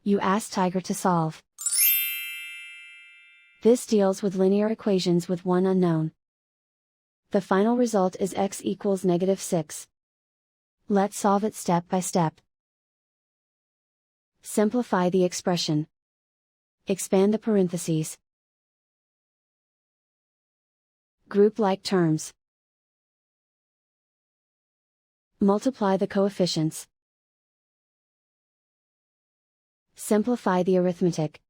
You ask Tiger to solve. This deals with linear equations with one unknown. The final result is x equals -6. Let's solve it step by step. Simplify the expression. Expand the parentheses. Group like terms. Multiply the coefficients. Simplify the arithmetic.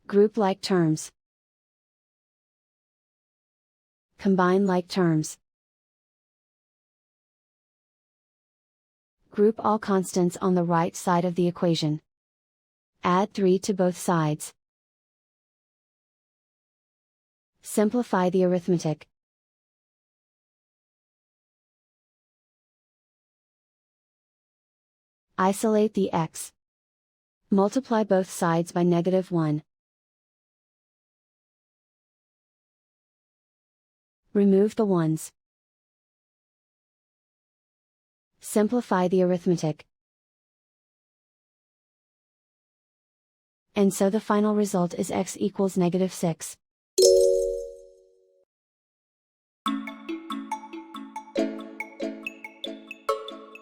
Group like terms. Combine like terms. Group all constants on the right side of the equation. Add 3 to both sides. Simplify the arithmetic. Isolate the x. Multiply both sides by -1. Remove the ones. Simplify the arithmetic. And so the final result is x equals -6.